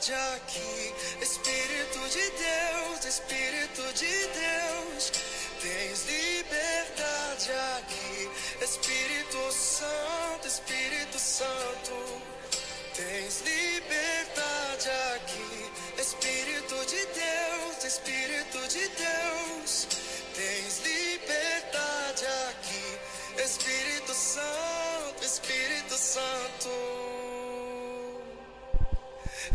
liberdade aqui. Espírito de Deus, Espírito de Deus, tens liberdade aqui. Espírito Santo, Espírito Santo, tens liberdade aqui. Espírito de Deus, Espírito de Deus, tens liberdade aqui. Espírito Santo, Espírito Santo,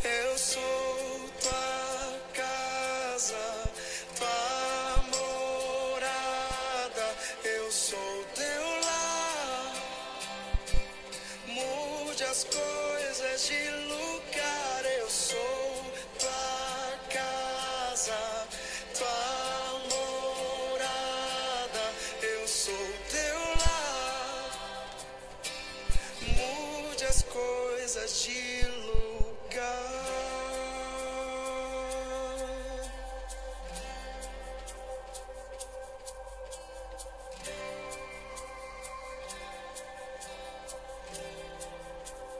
eu sou tua casa, tua morada, eu sou teu lar. Mude as coisas de lugar, eu sou tua casa, tua morada, eu sou teu lar. Mude as coisas de lugar.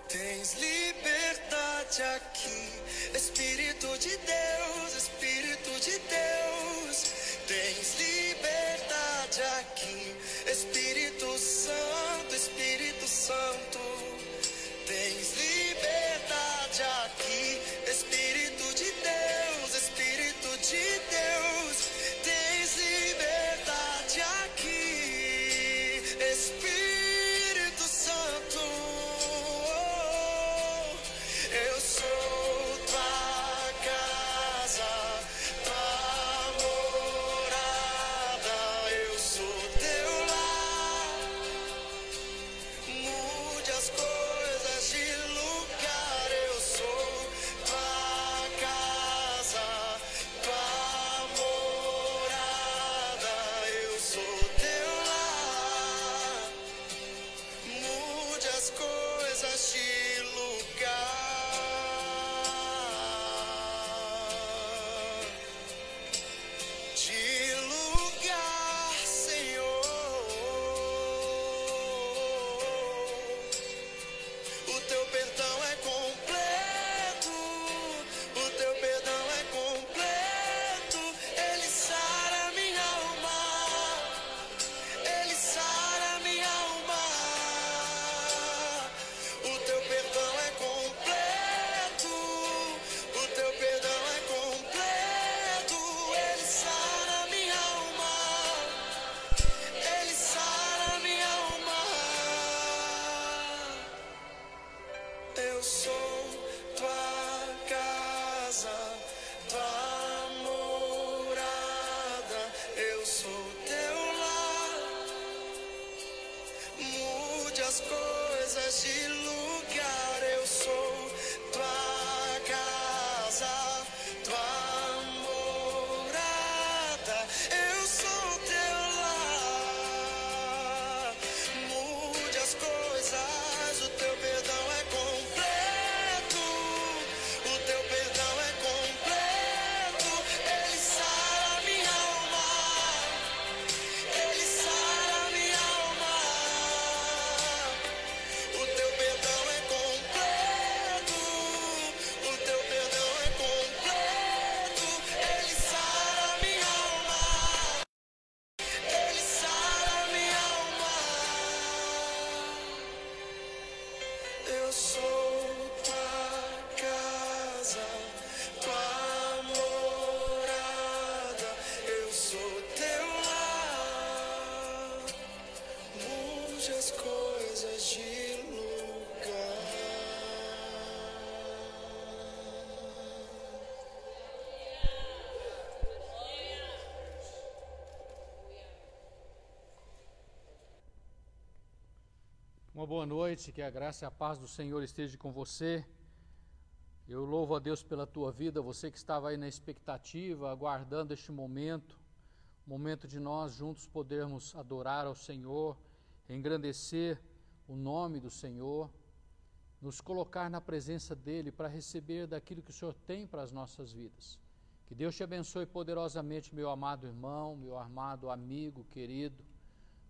Tens liberdade aqui, Espírito de Deus, Espírito de Deus, tens liberdade aqui. Espírito Santo, Espírito Santo, tens liberdade aqui. Espírito de Deus, Espírito de Deus, tens liberdade aqui. Espírito Santo, eu sou tua casa, tua morada, eu sou teu lar. Mude as coisas de lugar, eu sou tua casa, tua morada, eu sou teu lar. Mude as coisas de lugar. De lugar, Senhor. O teu perdão é completo, o teu perdão é completo. Ele sara minha alma, ele sara minha alma. O teu perdão é completo, o teu perdão é completo. Ele sara minha alma, ele sara minha alma. Eu sou tua casa, tua morada, eu sou teu lar. Mude as coisas de lugar, eu sou tua casa, tua morada, eu sou teu lar. Mude as coisas, o teu perdão é completo, o teu perdão é completo. Ele sara minha alma, ele sara minha alma. O teu perdão é completo, o teu perdão é completo. Ele sara minha alma, ele sara minha alma. Eu sou tua casa, tua morada, eu sou teu lar. Mude as coisas de lugar. Uma boa noite, que a graça e a paz do Senhor esteja com você. Eu louvo a Deus pela tua vida, você que estava aí na expectativa, aguardando este momento de nós juntos podermos adorar ao Senhor, engrandecer o nome do Senhor, nos colocar na presença dEle para receber daquilo que o Senhor tem para as nossas vidas. Que Deus te abençoe poderosamente, meu amado irmão, meu amado amigo, querido.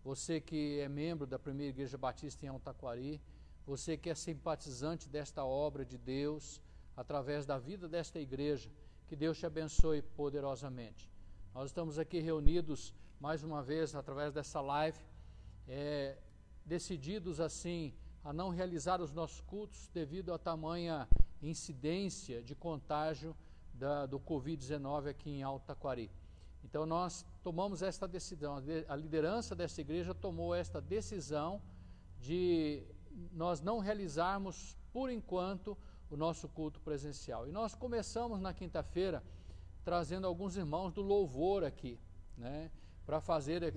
Você que é membro da Primeira Igreja Batista em Altaquari, você que é simpatizante desta obra de Deus, através da vida desta igreja. Que Deus te abençoe poderosamente. Nós estamos aqui reunidos mais uma vez através dessa live, decididos assim a não realizar os nossos cultos devido à tamanha incidência de contágio do Covid-19 aqui em Alto Taquari. Então nós tomamos esta decisão, a liderança dessa igreja tomou esta decisão de nós não realizarmos por enquanto o nosso culto presencial. E nós começamos na quinta-feira trazendo alguns irmãos do louvor aqui, né, para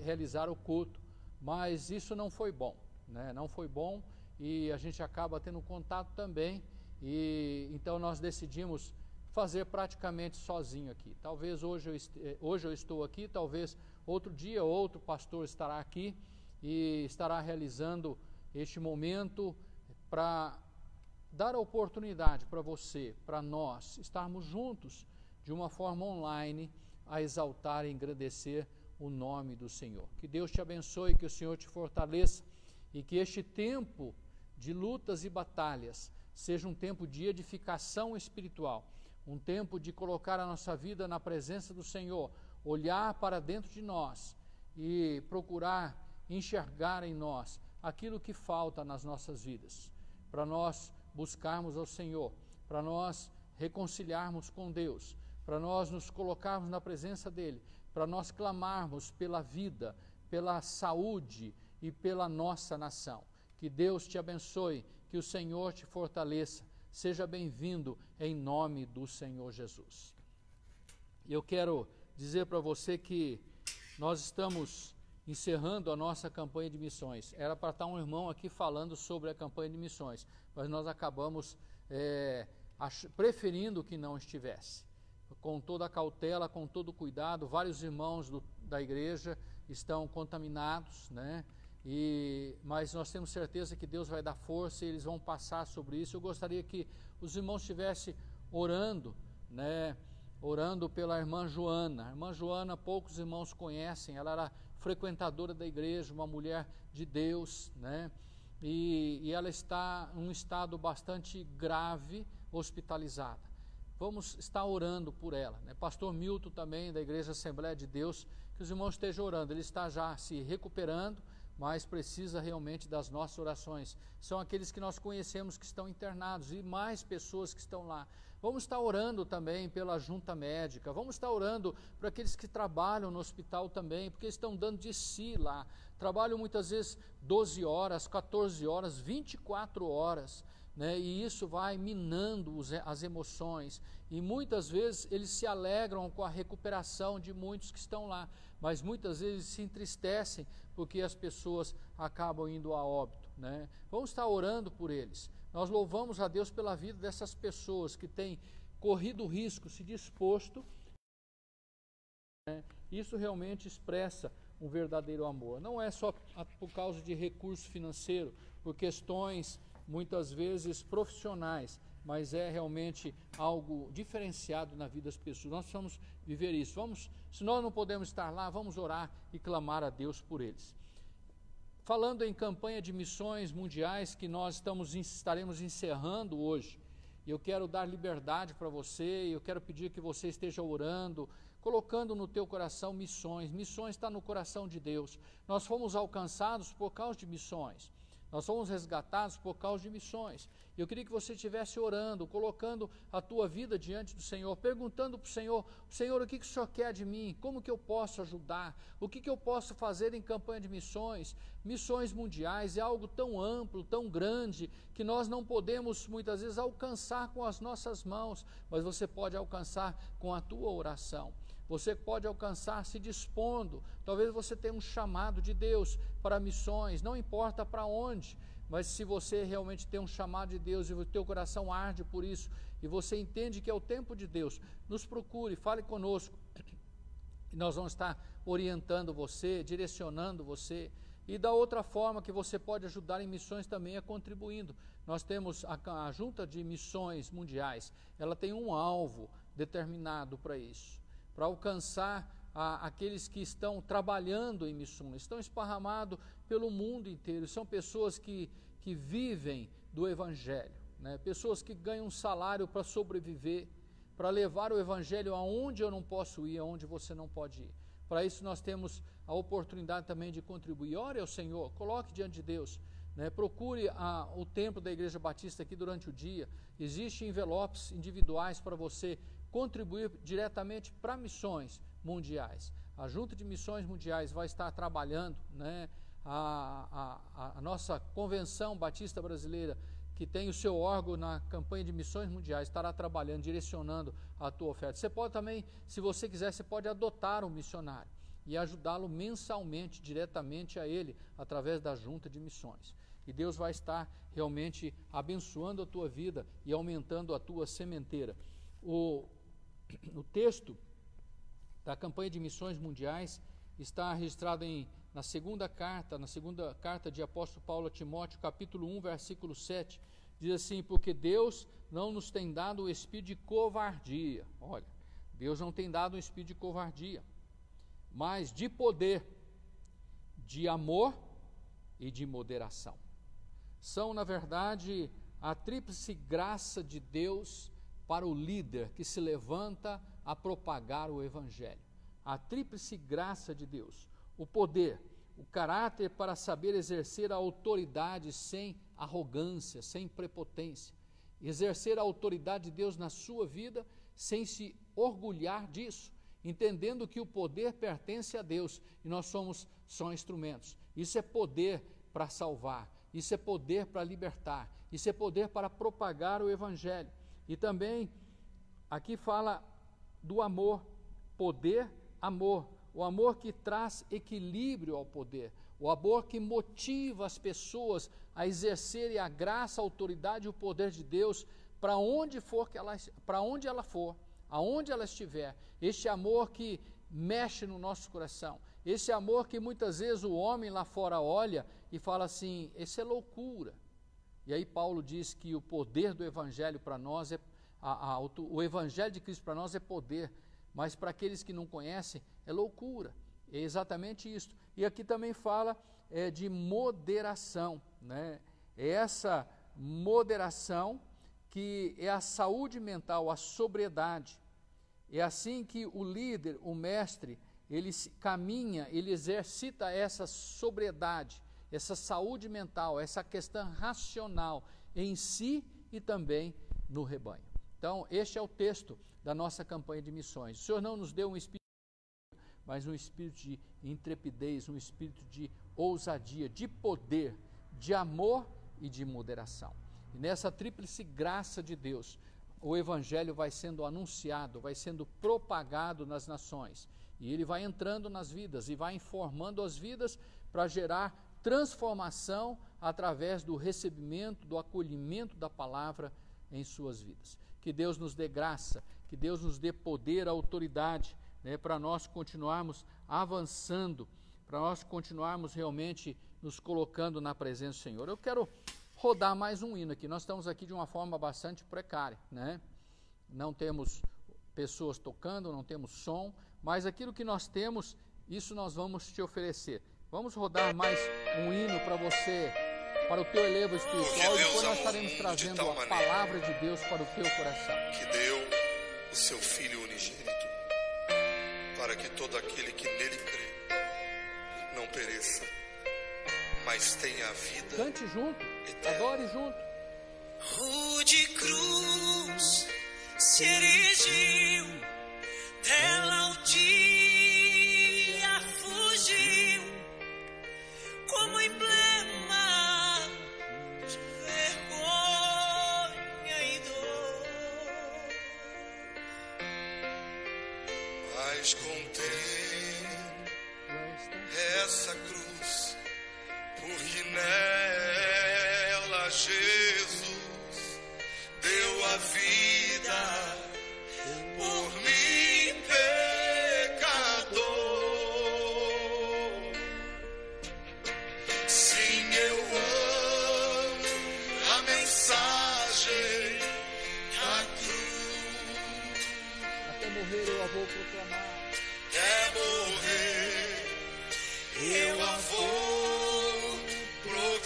realizar o culto, mas isso não foi bom, né, não foi bom, e a gente acaba tendo contato também, e então nós decidimos fazer praticamente sozinho aqui. Talvez hoje eu estou aqui, talvez outro dia outro pastor estará aqui e estará realizando este momento para dar a oportunidade para você, para nós, estarmos juntos de uma forma online a exaltar e engrandecer o nome do Senhor. Que Deus te abençoe, que o Senhor te fortaleça e que este tempo de lutas e batalhas seja um tempo de edificação espiritual, um tempo de colocar a nossa vida na presença do Senhor, olhar para dentro de nós e procurar enxergar em nós aquilo que falta nas nossas vidas, para nós buscarmos ao Senhor, para nós reconciliarmos com Deus, para nós nos colocarmos na presença dEle, para nós clamarmos pela vida, pela saúde e pela nossa nação. Que Deus te abençoe, que o Senhor te fortaleça. Seja bem-vindo em nome do Senhor Jesus. Eu quero dizer para você que nós estamos encerrando a nossa campanha de missões. Era para estar um irmão aqui falando sobre a campanha de missões, mas nós acabamos preferindo que não estivesse. Com toda a cautela, com todo o cuidado, vários irmãos da igreja estão contaminados, né? Mas nós temos certeza que Deus vai dar força e eles vão passar sobre isso. Eu gostaria que os irmãos estivessem orando, né? Orando pela irmã Joana. A irmã Joana, poucos irmãos conhecem, ela era frequentadora da igreja, uma mulher de Deus, né? E ela está em um estado bastante grave, hospitalizada. Vamos estar orando por ela, né? Pastor Milton também, da Igreja Assembleia de Deus, que os irmãos estejam orando. Ele está já se recuperando, mas precisa realmente das nossas orações. São aqueles que nós conhecemos que estão internados e mais pessoas que estão lá. Vamos estar orando também pela junta médica, vamos estar orando para aqueles que trabalham no hospital também, porque estão dando de si lá. Trabalham muitas vezes 12 horas, 14 horas, 24 horas, né? E isso vai minando as emoções. E muitas vezes eles se alegram com a recuperação de muitos que estão lá, mas muitas vezes se entristecem porque as pessoas acabam indo a óbito, né? Vamos estar orando por eles. Nós louvamos a Deus pela vida dessas pessoas que têm corrido o risco, se disposto, né? Isso realmente expressa um verdadeiro amor. Não é só por causa de recurso financeiro, por questões muitas vezes profissionais, mas é realmente algo diferenciado na vida das pessoas. Nós precisamos viver isso. Se nós não podemos estar lá, vamos orar e clamar a Deus por eles. Falando em campanha de missões mundiais que nós estaremos encerrando hoje, eu quero dar liberdade para você, eu quero pedir que você esteja orando, colocando no teu coração missões. Missões está no coração de Deus. Nós fomos alcançados por causa de missões. Nós fomos resgatados por causa de missões. Eu queria que você estivesse orando, colocando a tua vida diante do Senhor, perguntando para o Senhor, o que o Senhor quer de mim? Como que eu posso ajudar? O que eu posso fazer em campanha de missões? Missões mundiais é algo tão amplo, tão grande, que nós não podemos muitas vezes alcançar com as nossas mãos, mas você pode alcançar com a tua oração. Você pode alcançar se dispondo. Talvez você tenha um chamado de Deus para missões, não importa para onde, mas se você realmente tem um chamado de Deus e o teu coração arde por isso, e você entende que é o tempo de Deus, nos procure, fale conosco, e nós vamos estar orientando você, direcionando você. E da outra forma que você pode ajudar em missões também é contribuindo. Nós temos a Junta de Missões Mundiais, ela tem um alvo determinado para isso, para alcançar aqueles que estão trabalhando em missões, estão esparramados pelo mundo inteiro, são pessoas que vivem do Evangelho, né? Pessoas que ganham um salário para sobreviver, para levar o evangelho aonde eu não posso ir, aonde você não pode ir. Para isso nós temos a oportunidade também de contribuir. Ore ao Senhor, coloque diante de Deus, né? Procure o templo da Igreja Batista aqui durante o dia. Existem envelopes individuais para você contribuir diretamente para missões mundiais. A Junta de Missões Mundiais vai estar trabalhando, né? A nossa Convenção Batista Brasileira, que tem o seu órgão na campanha de missões mundiais, estará trabalhando, direcionando a tua oferta. Você pode também, se você quiser, você pode adotar um missionário e ajudá-lo mensalmente, diretamente a ele, através da Junta de Missões. E Deus vai estar realmente abençoando a tua vida e aumentando a tua sementeira. O texto da campanha de missões mundiais está registrado na segunda carta de apóstolo Paulo a Timóteo, capítulo 1, versículo 7, diz assim: porque Deus não nos tem dado o espírito de covardia. Olha, Deus não tem dado um espírito de covardia, mas de poder, de amor e de moderação. São, na verdade, a tríplice graça de Deus para o líder que se levanta a propagar o evangelho. A tríplice graça de Deus: o poder, o caráter para saber exercer a autoridade sem arrogância, sem prepotência, exercer a autoridade de Deus na sua vida sem se orgulhar disso, entendendo que o poder pertence a Deus e nós somos só instrumentos. Isso é poder para salvar, isso é poder para libertar, isso é poder para propagar o evangelho. E também aqui fala do amor, poder, amor, o amor que traz equilíbrio ao poder, o amor que motiva as pessoas a exercerem a graça, a autoridade e o poder de Deus para onde ela for, aonde ela estiver. Este amor que mexe no nosso coração, esse amor que muitas vezes o homem lá fora olha e fala assim: isso é loucura. E aí Paulo diz que o poder do evangelho para nós o evangelho de Cristo para nós é poder, mas para aqueles que não conhecem é loucura. É exatamente isso. E aqui também fala de moderação, né? É essa moderação que é a saúde mental, a sobriedade. É assim que o líder, o mestre, ele caminha, ele exercita essa sobriedade, essa saúde mental, essa questão racional em si e também no rebanho. Então, este é o texto da nossa campanha de missões. O Senhor não nos deu um espírito, mas um espírito de intrepidez, um espírito de ousadia, de poder, de amor e de moderação. E nessa tríplice graça de Deus, o evangelho vai sendo anunciado, vai sendo propagado nas nações, e ele vai entrando nas vidas e vai informando as vidas para gerar transformação através do recebimento, do acolhimento da palavra em suas vidas. Que Deus nos dê graça, que Deus nos dê poder, autoridade, né, para nós continuarmos avançando, para nós continuarmos realmente nos colocando na presença do Senhor. Eu quero rodar mais um hino aqui. Nós estamos aqui de uma forma bastante precária, né? Não temos pessoas tocando, não temos som, mas aquilo que nós temos, isso nós vamos te oferecer. Vamos rodar mais um hino para você, para o teu elevo espiritual, e depois nós estaremos trazendo a palavra de Deus para o teu coração. Que deu o seu Filho unigênito, para que todo aquele que nele crê não pereça, mas tenha a vida. Cante junto, eterna. Adore junto. Rude cruz se erigiu, dela o dia fugiu, como emblema de vergonha e dor. Mas contém essa cruz, porque nela Jesus deu a vida por mim, pecador. Sim, eu amo a mensagem da cruz. Até morrer eu a vou proclamar. Até morrer eu a vou proclamar.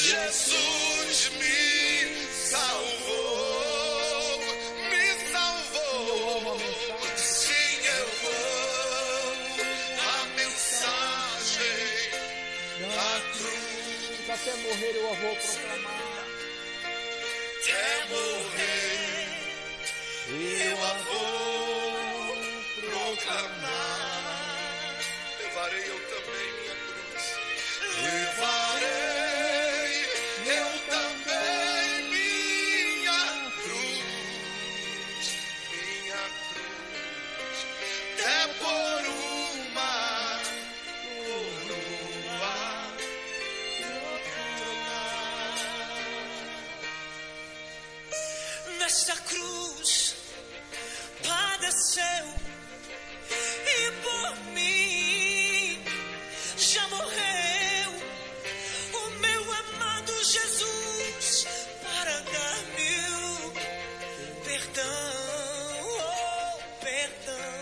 Jesus me salvou, me salvou. Sim, eu amo a mensagem da cruz. Até morrer eu a vou proclamar. Até morrer eu a vou proclamar. Levarei eu também minha cruz. Levarei eu também minha cruz. Minha cruz. Até por uma coroa trocar. Nesta cruz padeceu e por mim já morreu o meu amado Jesus para dar-me o perdão, oh, perdão.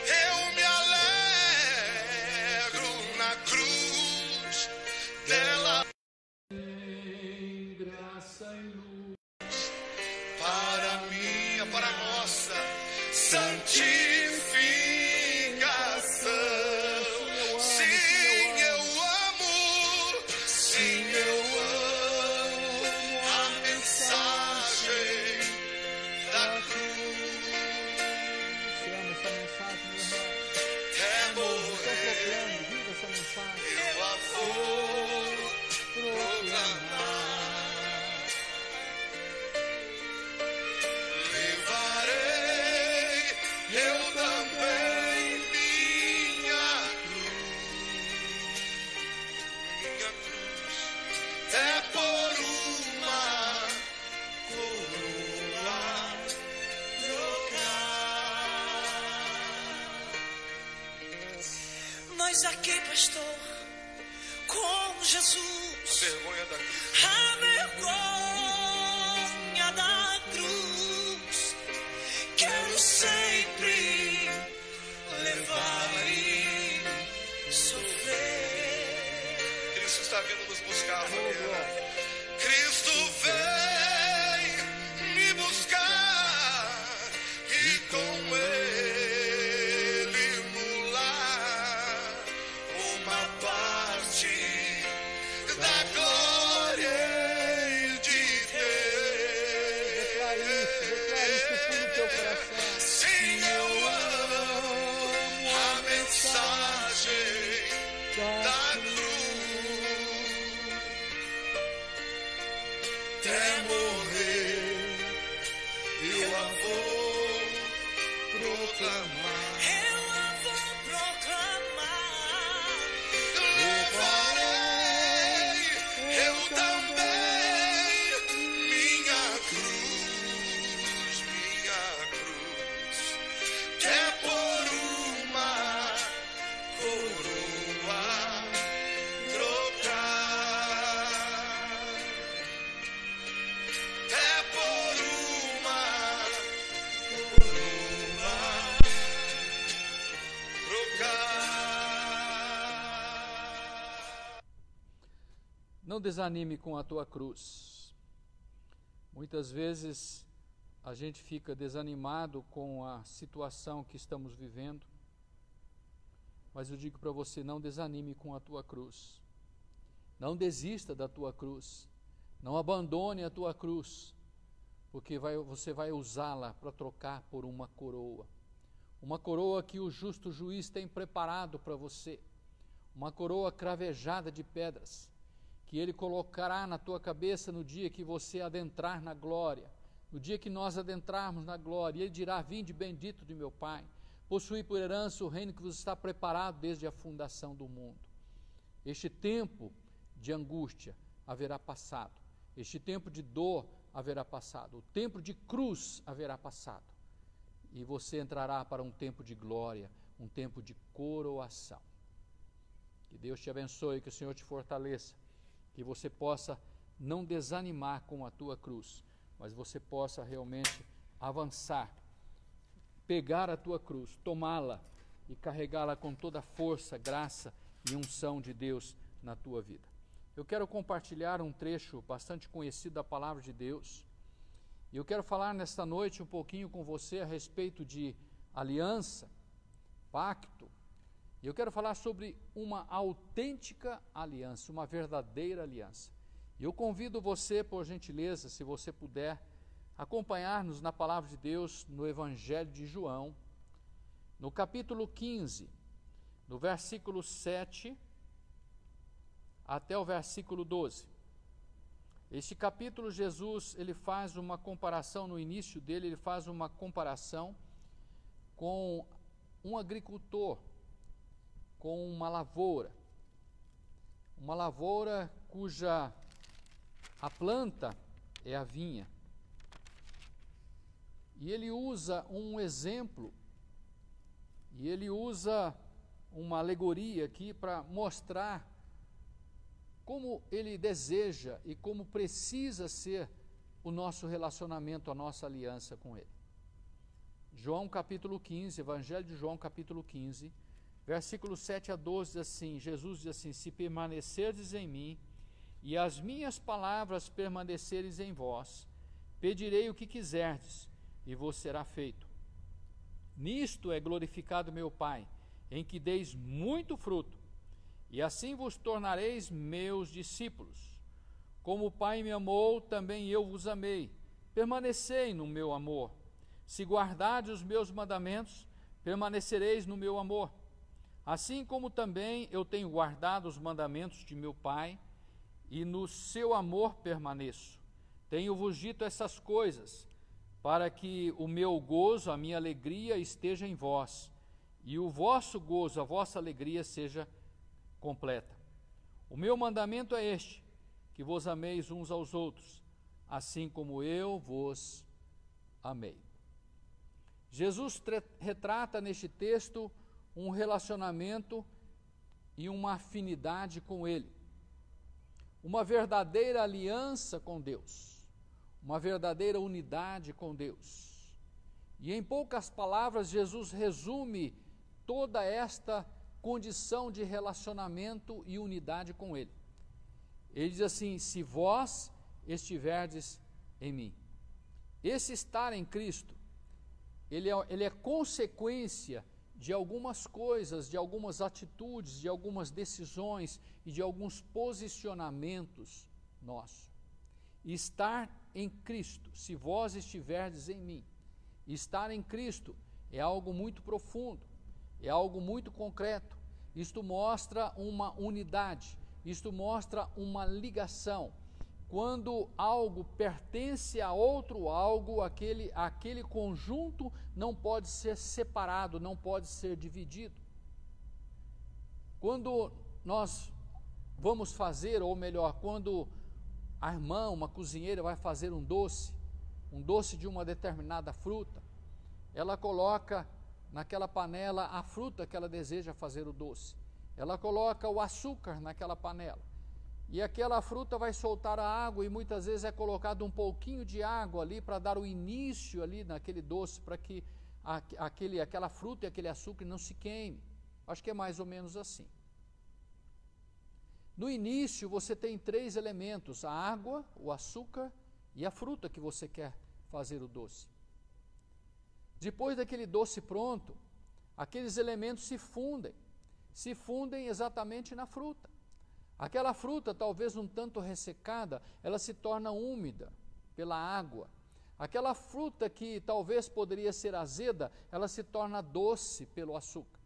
Eu me alegro na cruz dela. Em graça e luz. Para minha, para nossa santificação. Sim, eu amo, sim, eu amo a mensagem da cruz. Você ama essa mensagem, meu irmão? Até Estou morrer, proclamando, viva essa mensagem. eu a vou proclamar. Levarei eu também minha cruz, até por uma coroa trocar. Mas aqui, pastor, com Jesus, Vergonha da cruz. a vergonha da cruz, quero sempre levar e sofrer. Cristo está vindo nos buscar, família. Cristo vem me buscar e com ele no lar uma parte da glória de Deus. Declare isso no teu coração. Sim, eu amo a mensagem da cruz. Até morrer eu a vou proclamar. Eu a vou proclamar. Levarei eu também minha cruz, até por uma coroa trocar, até por uma coroa trocar. Não desanime com a tua cruz. Muitas vezes a gente fica desanimado com a situação que estamos vivendo, mas eu digo para você, não desanime com a tua cruz. Não desista da tua cruz. Não abandone a tua cruz, porque você vai usá-la para trocar por uma coroa. Uma coroa que o justo juiz tem preparado para você. Uma coroa cravejada de pedras, que ele colocará na tua cabeça no dia que você adentrar na glória. No dia que nós adentrarmos na glória, ele dirá: vinde bendito de meu Pai, possuí por herança o reino que vos está preparado desde a fundação do mundo. Este tempo de angústia haverá passado, este tempo de dor haverá passado, o tempo de cruz haverá passado, e você entrará para um tempo de glória, um tempo de coroação. Que Deus te abençoe, que o Senhor te fortaleça, que você possa não desanimar com a tua cruz, mas você possa realmente avançar, pegar a tua cruz, tomá-la e carregá-la com toda a força, graça e unção de Deus na tua vida. eu quero compartilhar um trecho bastante conhecido da Palavra de Deus. E eu quero falar nesta noite um pouquinho com você a respeito de aliança, pacto. E eu quero falar sobre uma autêntica aliança, uma verdadeira aliança. E eu convido você, por gentileza, se você puder, acompanhar-nos na Palavra de Deus, no Evangelho de João, no capítulo 15, no versículo 7 até o versículo 12. Este capítulo, Jesus, ele faz uma comparação, no início dele, ele faz uma comparação com um agricultor, com uma lavoura cuja a planta é a vinha. E ele usa um exemplo, e ele usa uma alegoria aqui para mostrar como ele deseja e como precisa ser o nosso relacionamento, a nossa aliança com ele. João capítulo 15, Evangelho de João capítulo 15, versículos 7 a 12, diz assim, Jesus diz assim: se permanecerdes em mim, e as minhas palavras permaneceres em vós, pedirei o que quiserdes, e vos será feito. Nisto é glorificado meu Pai, em que deis muito fruto, e assim vos tornareis meus discípulos. Como o Pai me amou, também eu vos amei. Permanecei no meu amor. Se guardardes os meus mandamentos, permanecereis no meu amor. Assim como também eu tenho guardado os mandamentos de meu Pai, e no seu amor permaneço. Tenho-vos dito essas coisas, para que o meu gozo, a minha alegria esteja em vós, e o vosso gozo, a vossa alegria seja completa. O meu mandamento é este, que vos ameis uns aos outros, assim como eu vos amei. Jesus retrata neste texto um relacionamento e uma afinidade com Ele, uma verdadeira aliança com Deus, uma verdadeira unidade com Deus. E em poucas palavras, Jesus resume toda esta condição de relacionamento e unidade com Ele. Ele diz assim: se vós estiverdes em mim. Esse estar em Cristo, ele é consequência de algumas coisas, de algumas atitudes, de algumas decisões e de alguns posicionamentos nossos. Estar em Cristo, se vós estiverdes em mim. Estar em Cristo é algo muito profundo, é algo muito concreto. Isto mostra uma unidade, isto mostra uma ligação. Quando algo pertence a outro algo, aquele conjunto não pode ser separado, não pode ser dividido. Quando nós vamos fazer, ou melhor, quando a irmã, uma cozinheira, vai fazer um doce de uma determinada fruta, ela coloca naquela panela a fruta que ela deseja fazer o doce. Ela coloca o açúcar naquela panela. E aquela fruta vai soltar a água, e muitas vezes é colocado um pouquinho de água ali para dar o início ali naquele doce, para que aquela fruta e aquele açúcar não se queime. Acho que é mais ou menos assim. No início você tem 3 elementos: a água, o açúcar e a fruta que você quer fazer o doce. Depois daquele doce pronto, aqueles elementos se fundem exatamente na fruta. Aquela fruta, talvez um tanto ressecada, ela se torna úmida pela água. Aquela fruta que talvez poderia ser azeda, ela se torna doce pelo açúcar.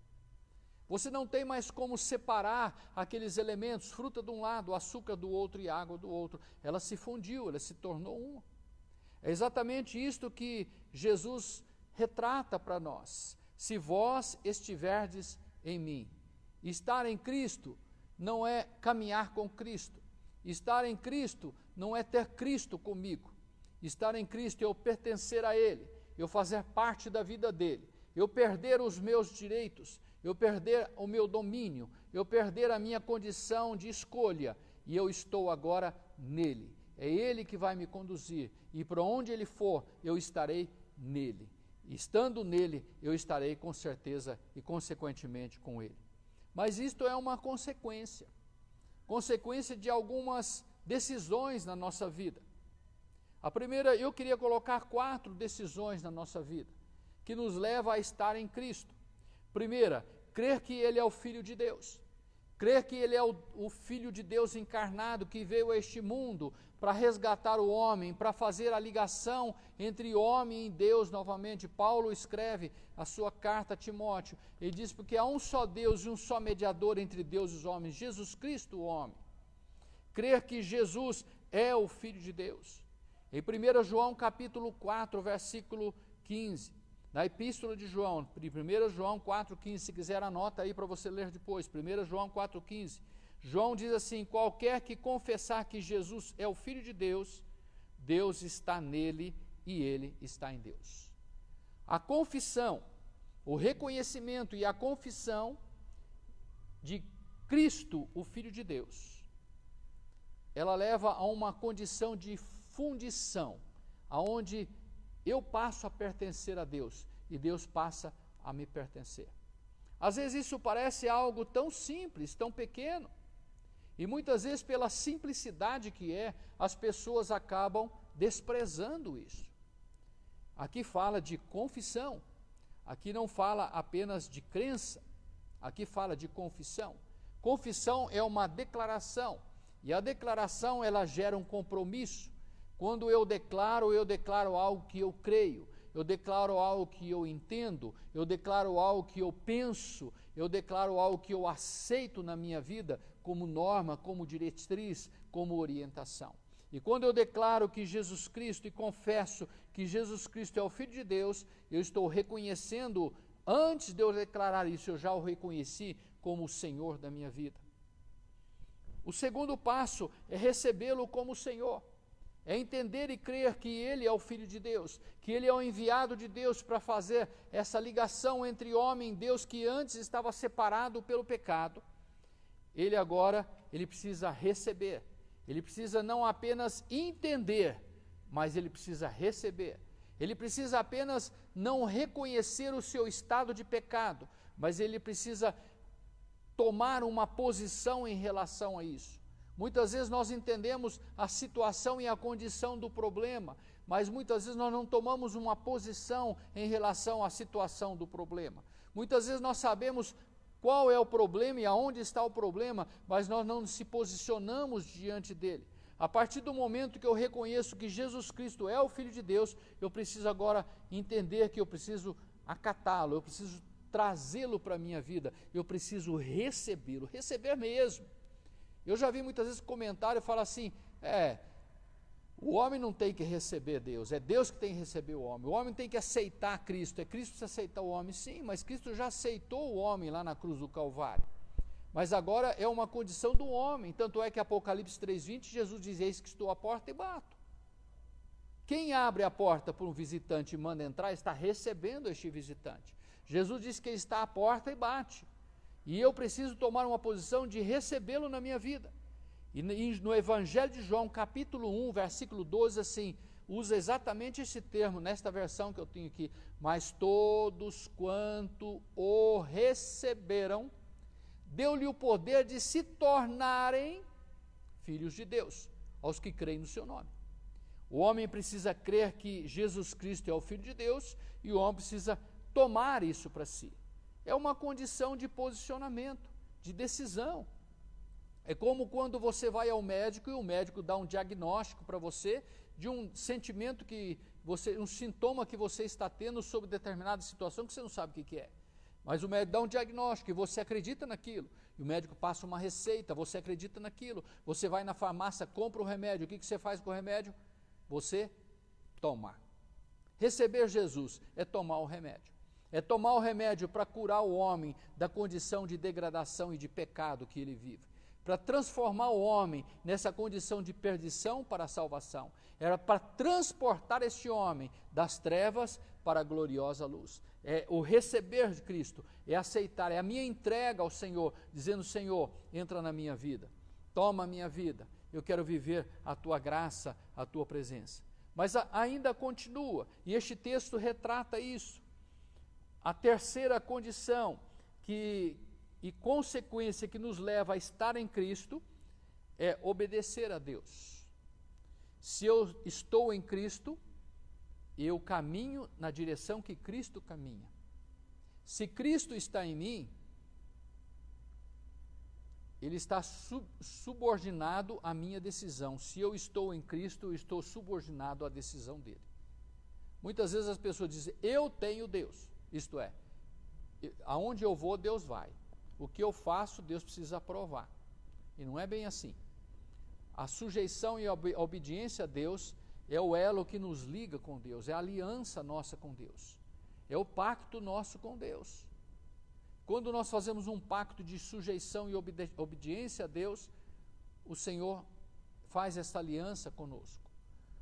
Você não tem mais como separar aqueles elementos, fruta de um lado, açúcar do outro e água do outro. Ela se fundiu, ela se tornou uma. É exatamente isto que Jesus retrata para nós. Se vós estiverdes em mim. Estar em Cristo não é caminhar com Cristo. Estar em Cristo não é ter Cristo comigo. Estar em Cristo é eu pertencer a Ele, eu fazer parte da vida dEle, eu perder os meus direitos, eu perder o meu domínio, eu perder a minha condição de escolha, e eu estou agora nele. É Ele que vai me conduzir, e para onde Ele for, eu estarei nele. Estando nele, eu estarei com certeza e consequentemente com Ele. Mas isto é uma consequência. consequência de algumas decisões na nossa vida. A primeira, eu queria colocar 4 decisões na nossa vida, que nos leva a estar em Cristo. Primeira, crer que Ele é o Filho de Deus. Crer que Ele é o Filho de Deus encarnado, que veio a este mundo para resgatar o homem, para fazer a ligação entre homem e Deus novamente. Paulo escreve a sua carta a Timóteo, ele diz, porque há um só Deus e um só mediador entre Deus e os homens, Jesus Cristo o homem. Crer que Jesus é o Filho de Deus. Em 1 João capítulo 4, versículo 15, na Epístola de João, 1 João 4,15, se quiser anota aí para você ler depois, 1 João 4,15, João diz assim, qualquer que confessar que Jesus é o Filho de Deus, Deus está nele e ele está em Deus. A confissão, o reconhecimento e a confissão de Cristo, o Filho de Deus, ela leva a uma condição de fundição, aonde eu passo a pertencer a Deus e Deus passa a me pertencer. Às vezes isso parece algo tão simples, tão pequeno, e muitas vezes pela simplicidade que é, as pessoas acabam desprezando isso. Aqui fala de confissão, aqui não fala apenas de crença, aqui fala de confissão. Confissão é uma declaração, e a declaração ela gera um compromisso. Quando eu declaro algo que eu creio, eu declaro algo que eu entendo, eu declaro algo que eu penso, eu declaro algo que eu aceito na minha vida como norma, como diretriz, como orientação. E quando eu declaro que Jesus Cristo e confesso que Jesus Cristo é o Filho de Deus, eu estou reconhecendo, antes de eu declarar isso, eu já o reconheci como o Senhor da minha vida. O segundo passo é recebê-lo como Senhor. É entender e crer que Ele é o Filho de Deus, que Ele é o enviado de Deus para fazer essa ligação entre homem e Deus que antes estava separado pelo pecado. Ele agora, ele precisa receber, ele precisa não apenas entender, mas ele precisa receber. Ele precisa apenas não reconhecer o seu estado de pecado, mas ele precisa tomar uma posição em relação a isso. Muitas vezes nós entendemos a situação e a condição do problema, mas muitas vezes nós não tomamos uma posição em relação à situação do problema. Muitas vezes nós sabemos qual é o problema e aonde está o problema, mas nós não se posicionamos diante dele. A partir do momento que eu reconheço que Jesus Cristo é o Filho de Deus, eu preciso agora entender que eu preciso acatá-lo, eu preciso trazê-lo para a minha vida, eu preciso recebê-lo, receber mesmo. Eu já vi muitas vezes comentário e fala assim, o homem não tem que receber Deus, é Deus que tem que receber o homem tem que aceitar Cristo, é Cristo que precisa aceitar o homem, sim, mas Cristo já aceitou o homem lá na cruz do Calvário, mas agora é uma condição do homem, tanto é que Apocalipse 3:20, Jesus diz, eis que estou à porta e bato. Quem abre a porta para um visitante e manda entrar, está recebendo este visitante. Jesus diz que ele está à porta e bate. E eu preciso tomar uma posição de recebê-lo na minha vida. E no Evangelho de João, capítulo 1, versículo 12, assim, usa exatamente esse termo, nesta versão que eu tenho aqui. Mas todos quanto o receberam, deu-lhe o poder de se tornarem filhos de Deus, aos que creem no seu nome. O homem precisa crer que Jesus Cristo é o Filho de Deus, e o homem precisa tomar isso para si. É uma condição de posicionamento, de decisão. É como quando você vai ao médico e o médico dá um diagnóstico para você de um sentimento um sintoma que você está tendo sobre determinada situação que você não sabe o que é. Mas o médico dá um diagnóstico e você acredita naquilo. E o médico passa uma receita, você acredita naquilo. Você vai na farmácia, compra o remédio. O que você faz com o remédio? Você toma. Receber Jesus é tomar o remédio. É tomar o remédio para curar o homem da condição de degradação e de pecado que ele vive. Para transformar o homem nessa condição de perdição para a salvação. Era para transportar este homem das trevas para a gloriosa luz. É o receber de Cristo, é aceitar, é a minha entrega ao Senhor, dizendo, Senhor, entra na minha vida, toma a minha vida, eu quero viver a tua graça, a tua presença. Mas ainda continua, e este texto retrata isso. A terceira condição e consequência que nos leva a estar em Cristo é obedecer a Deus. Se eu estou em Cristo, eu caminho na direção que Cristo caminha. Se Cristo está em mim, Ele está subordinado à minha decisão. Se eu estou em Cristo, eu estou subordinado à decisão dEle. Muitas vezes as pessoas dizem, eu tenho Deus. Isto é, aonde eu vou, Deus vai. O que eu faço, Deus precisa aprovar. E não é bem assim. A sujeição e a obediência a Deus é o elo que nos liga com Deus, é a aliança nossa com Deus, é o pacto nosso com Deus. Quando nós fazemos um pacto de sujeição e obediência a Deus, o Senhor faz essa aliança conosco.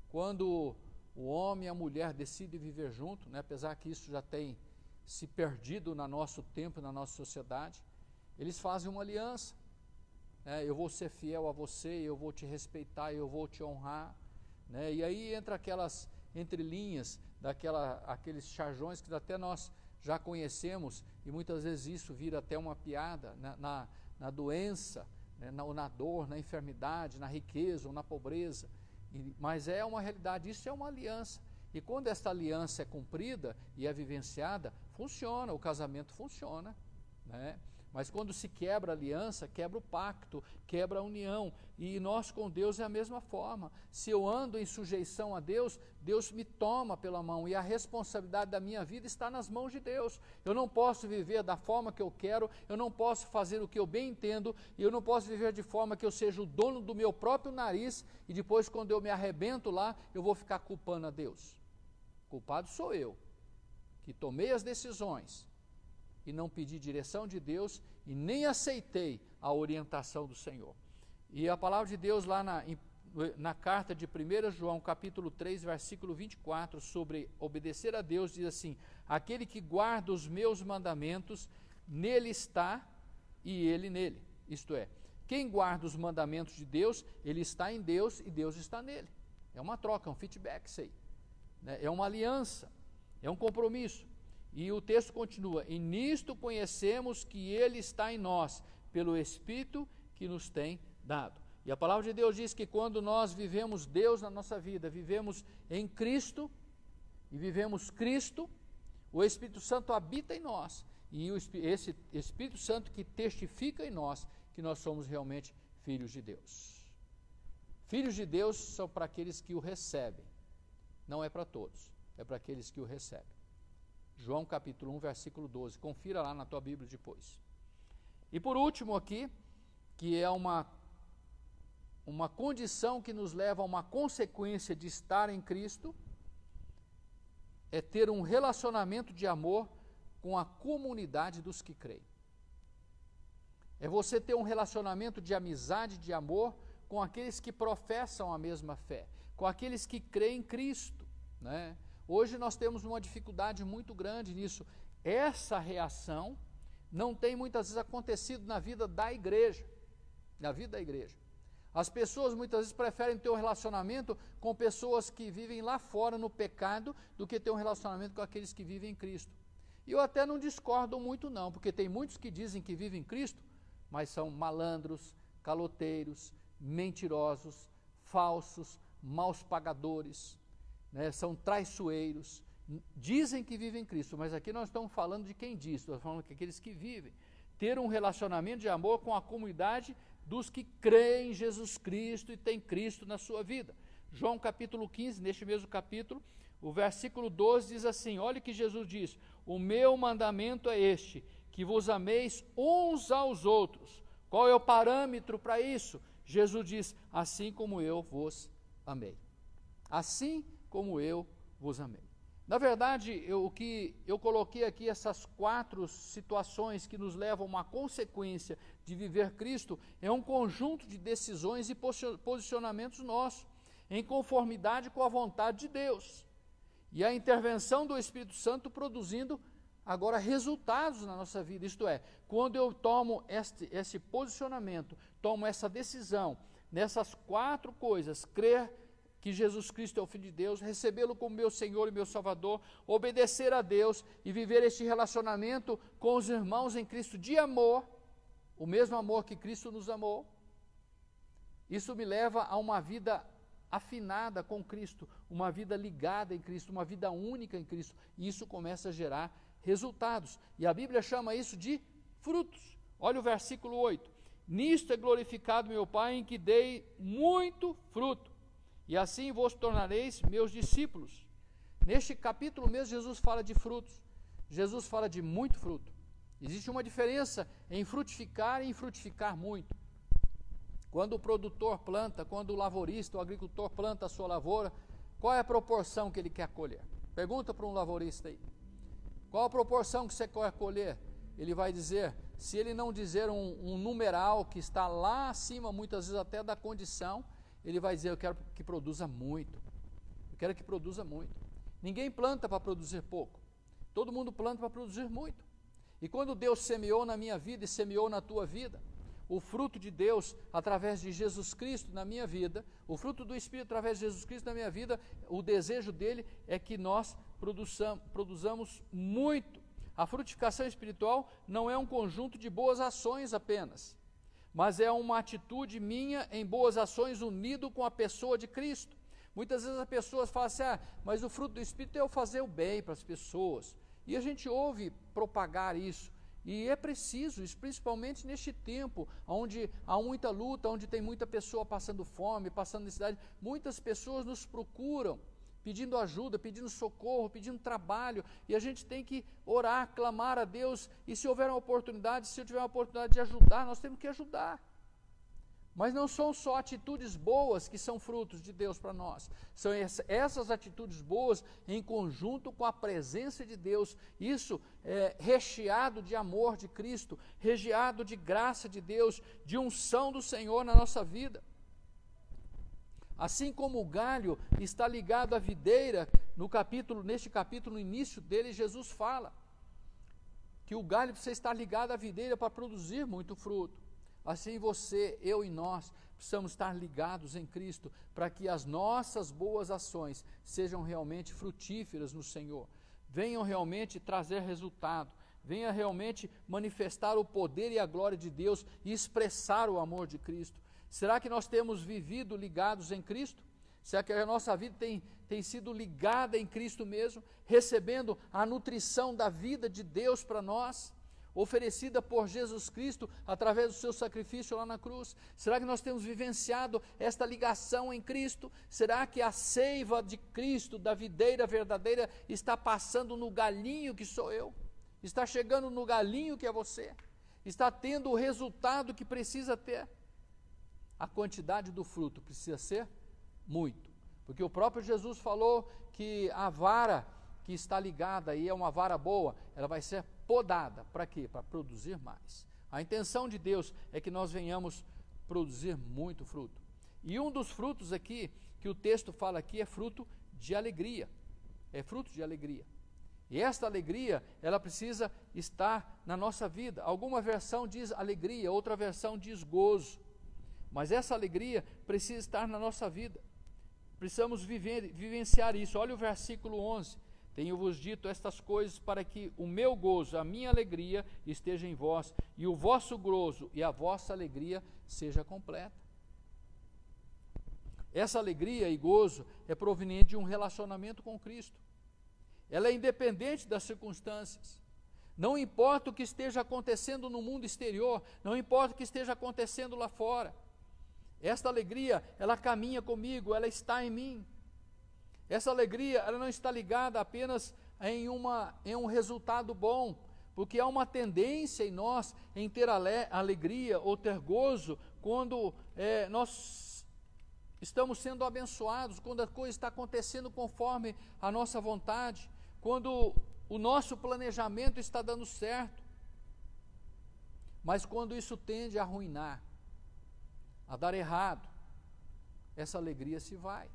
Quando o homem e a mulher decidem viver junto, né, apesar que isso já tem se perdido no nosso tempo, na nossa sociedade, eles fazem uma aliança. Eu vou ser fiel a você, eu vou te respeitar, eu vou te honrar. Né? E aí entra aquelas entrelinhas, aqueles charjões que até nós já conhecemos, e muitas vezes isso vira até uma piada, na doença, né? ou na dor, na enfermidade, na riqueza ou na pobreza. Mas é uma realidade, isso é uma aliança. E quando esta aliança é cumprida e é vivenciada, funciona, o casamento funciona, né? Mas quando se quebra a aliança, quebra o pacto, quebra a união. E nós com Deus é a mesma forma. Se eu ando em sujeição a Deus, Deus me toma pela mão. E a responsabilidade da minha vida está nas mãos de Deus. Eu não posso viver da forma que eu quero, eu não posso fazer o que eu bem entendo, e eu não posso viver de forma que eu seja o dono do meu próprio nariz, e depois quando eu me arrebento lá, eu vou ficar culpando a Deus. Culpado sou eu, que tomei as decisões, e não pedi direção de Deus e nem aceitei a orientação do Senhor. E a palavra de Deus lá na carta de 1 João, capítulo 3, versículo 24, sobre obedecer a Deus, diz assim, aquele que guarda os meus mandamentos, nele está e ele nele. Isto é, quem guarda os mandamentos de Deus, ele está em Deus e Deus está nele. É uma troca, é um feedback isso aí. É uma aliança, é um compromisso. E o texto continua, e nisto conhecemos que Ele está em nós, pelo Espírito que nos tem dado. E a palavra de Deus diz que quando nós vivemos Deus na nossa vida, vivemos em Cristo, e vivemos Cristo, o Espírito Santo habita em nós, e esse Espírito Santo que testifica em nós, que nós somos realmente filhos de Deus. Filhos de Deus são para aqueles que o recebem, não é para todos, é para aqueles que o recebem. João capítulo 1, versículo 12. Confira lá na tua Bíblia depois. E por último aqui, que é uma condição que nos leva a uma consequência de estar em Cristo, é ter um relacionamento de amor com a comunidade dos que creem. É você ter um relacionamento de amizade, de amor, com aqueles que professam a mesma fé, com aqueles que creem em Cristo, né? Hoje nós temos uma dificuldade muito grande nisso. Essa reação não tem muitas vezes acontecido na vida da igreja. Na vida da igreja. As pessoas muitas vezes preferem ter um relacionamento com pessoas que vivem lá fora no pecado do que ter um relacionamento com aqueles que vivem em Cristo. E eu até não discordo muito não, porque tem muitos que dizem que vivem em Cristo, mas são malandros, caloteiros, mentirosos, falsos, maus pagadores, né, são traiçoeiros, dizem que vivem em Cristo, mas aqui nós estamos falando de quem diz, estamos falando que aqueles que vivem, ter um relacionamento de amor com a comunidade dos que creem em Jesus Cristo e têm Cristo na sua vida. João capítulo 15, neste mesmo capítulo, o versículo 12 diz assim, olha o que Jesus diz, o meu mandamento é este, que vos ameis uns aos outros. Qual é o parâmetro para isso? Jesus diz, assim como eu vos amei. Assim como eu vos amei. Na verdade, o que eu coloquei aqui, essas 4 situações que nos levam a uma consequência de viver Cristo, é um conjunto de decisões e posicionamentos nossos, em conformidade com a vontade de Deus. E a intervenção do Espírito Santo produzindo agora resultados na nossa vida, isto é, quando eu tomo esse posicionamento, tomo essa decisão, nessas 4 coisas, crer que Jesus Cristo é o Filho de Deus, recebê-lo como meu Senhor e meu Salvador, obedecer a Deus e viver este relacionamento com os irmãos em Cristo de amor, o mesmo amor que Cristo nos amou. Isso me leva a uma vida afinada com Cristo, uma vida ligada em Cristo, uma vida única em Cristo. E isso começa a gerar resultados. E a Bíblia chama isso de frutos. Olha o versículo 8. Nisto é glorificado meu Pai, em que dei muito fruto, e assim vos tornareis meus discípulos. Neste capítulo mesmo, Jesus fala de frutos. Jesus fala de muito fruto. Existe uma diferença em frutificar e em frutificar muito. Quando o produtor planta, quando o lavorista, o agricultor planta a sua lavoura, qual é a proporção que ele quer colher? Pergunta para um lavorista aí. Qual a proporção que você quer colher? Ele vai dizer, se ele não dizer um numeral que está lá acima, muitas vezes até da condição, ele vai dizer, eu quero que produza muito. Eu quero que produza muito. Ninguém planta para produzir pouco. Todo mundo planta para produzir muito. E quando Deus semeou na minha vida e semeou na tua vida, o fruto de Deus através de Jesus Cristo na minha vida, o fruto do Espírito através de Jesus Cristo na minha vida, o desejo dele é que nós produzamos muito. A frutificação espiritual não é um conjunto de boas ações apenas, mas é uma atitude minha em boas ações unido com a pessoa de Cristo. Muitas vezes as pessoas falam assim, mas o fruto do Espírito é eu fazer o bem para as pessoas. E a gente ouve propagar isso. E é preciso, isso, principalmente neste tempo, onde há muita luta, onde tem muita pessoa passando fome, passando necessidade. Muitas pessoas nos procuram, pedindo ajuda, pedindo socorro, pedindo trabalho, e a gente tem que orar, clamar a Deus, e se houver uma oportunidade, se eu tiver uma oportunidade de ajudar, nós temos que ajudar. Mas não são só atitudes boas que são frutos de Deus para nós, são essas atitudes boas em conjunto com a presença de Deus, isso é recheado de amor de Cristo, recheado de graça de Deus, de unção do Senhor na nossa vida. Assim como o galho está ligado à videira, neste capítulo, no início dele, Jesus fala que o galho precisa estar ligado à videira para produzir muito fruto. Assim você, eu e nós, precisamos estar ligados em Cristo, para que as nossas boas ações sejam realmente frutíferas no Senhor, venham realmente trazer resultado, venha realmente manifestar o poder e a glória de Deus e expressar o amor de Cristo. Será que nós temos vivido ligados em Cristo? Será que a nossa vida tem sido ligada em Cristo mesmo, recebendo a nutrição da vida de Deus para nós, oferecida por Jesus Cristo através do seu sacrifício lá na cruz? Será que nós temos vivenciado esta ligação em Cristo? Será que a seiva de Cristo, da videira verdadeira, está passando no galinho que sou eu? Está chegando no galinho que é você? Está tendo o resultado que precisa ter? A quantidade do fruto precisa ser muito, porque o próprio Jesus falou que a vara que está ligada e é uma vara boa, ela vai ser podada. Para quê? Para produzir mais. A intenção de Deus é que nós venhamos produzir muito fruto. E um dos frutos aqui, que o texto fala aqui, é fruto de alegria. É fruto de alegria. E esta alegria, ela precisa estar na nossa vida. Alguma versão diz alegria, outra versão diz gozo. Mas essa alegria precisa estar na nossa vida. Precisamos vivenciar isso. Olha o versículo 11. Tenho-vos dito estas coisas para que o meu gozo, a minha alegria esteja em vós, e o vosso gozo e a vossa alegria seja completa. Essa alegria e gozo é proveniente de um relacionamento com Cristo. Ela é independente das circunstâncias. Não importa o que esteja acontecendo no mundo exterior, não importa o que esteja acontecendo lá fora. Esta alegria, ela caminha comigo, ela está em mim. Essa alegria, ela não está ligada apenas em um resultado bom, porque há uma tendência em nós em ter alegria ou ter gozo quando nós estamos sendo abençoados, quando a coisa está acontecendo conforme a nossa vontade, quando o nosso planejamento está dando certo. Mas quando isso tende a arruinar, a dar errado, essa alegria se vai.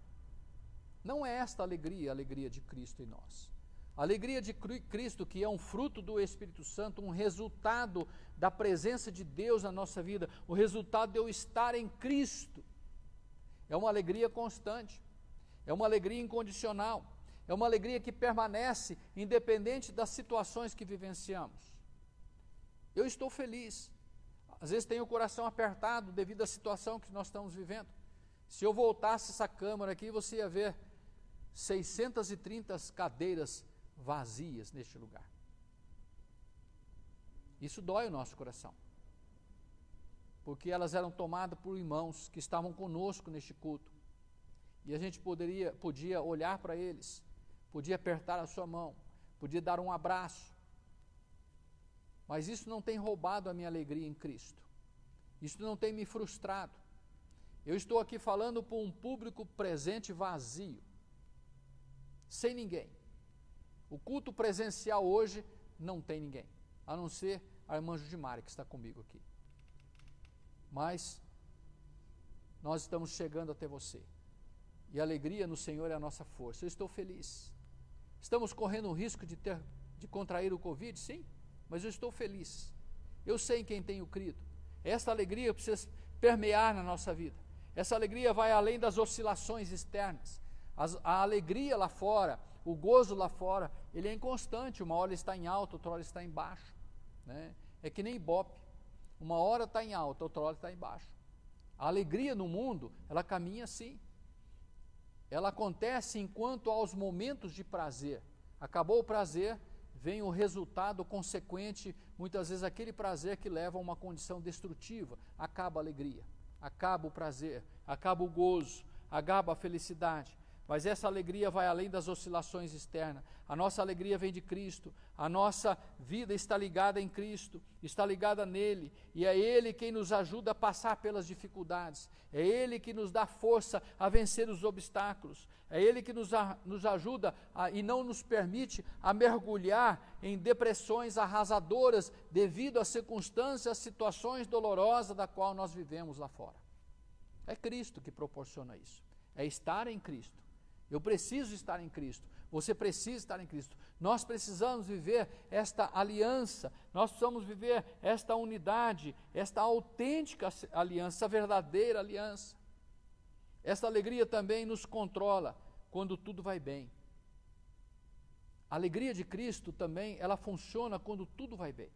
Não é esta alegria a alegria de Cristo em nós. A alegria de Cristo, que é um fruto do Espírito Santo, um resultado da presença de Deus na nossa vida, o resultado de eu estar em Cristo, é uma alegria constante, é uma alegria incondicional, é uma alegria que permanece independente das situações que vivenciamos. Eu estou feliz. às vezes tem o coração apertado devido à situação que nós estamos vivendo. Se eu voltasse essa câmara aqui, você ia ver 630 cadeiras vazias neste lugar. Isso dói o nosso coração, porque elas eram tomadas por irmãos que estavam conosco neste culto, e a gente podia olhar para eles, podia apertar a sua mão, podia dar um abraço, mas isso não tem roubado a minha alegria em Cristo, isso não tem me frustrado. Eu estou aqui falando para um público presente vazio, sem ninguém. O culto presencial hoje não tem ninguém, a não ser a irmã Judimara, que está comigo aqui. Mas nós estamos chegando até você, e a alegria no Senhor é a nossa força. Eu estou feliz. Estamos correndo o risco de contrair o Covid? Sim, mas eu estou feliz. Eu sei em quem tenho crido. Essa alegria precisa permear na nossa vida. Essa alegria vai além das oscilações externas. A alegria lá fora, o gozo lá fora, ele é inconstante. Uma hora ele está em alta, outra hora ele está em baixo, né? É que nem Ibope. Uma hora está em alta, outra hora está em baixo. A alegria no mundo, ela caminha assim. Ela acontece enquanto aos momentos de prazer. Acabou o prazer, vem o resultado consequente, muitas vezes aquele prazer que leva a uma condição destrutiva. Acaba a alegria, acaba o prazer, acaba o gozo, acaba a felicidade. Mas essa alegria vai além das oscilações externas. A nossa alegria vem de Cristo, a nossa vida está ligada em Cristo, está ligada nele, e é Ele quem nos ajuda a passar pelas dificuldades, é Ele que nos dá força a vencer os obstáculos, é Ele que nos ajuda e não nos permite a mergulhar em depressões arrasadoras devido às circunstâncias, às situações dolorosas da qual nós vivemos lá fora. É Cristo que proporciona isso, é estar em Cristo. Eu preciso estar em Cristo, você precisa estar em Cristo. Nós precisamos viver esta aliança, nós precisamos viver esta unidade, esta autêntica aliança, essa verdadeira aliança. Esta alegria também nos controla quando tudo vai bem. A alegria de Cristo também, ela funciona quando tudo vai bem.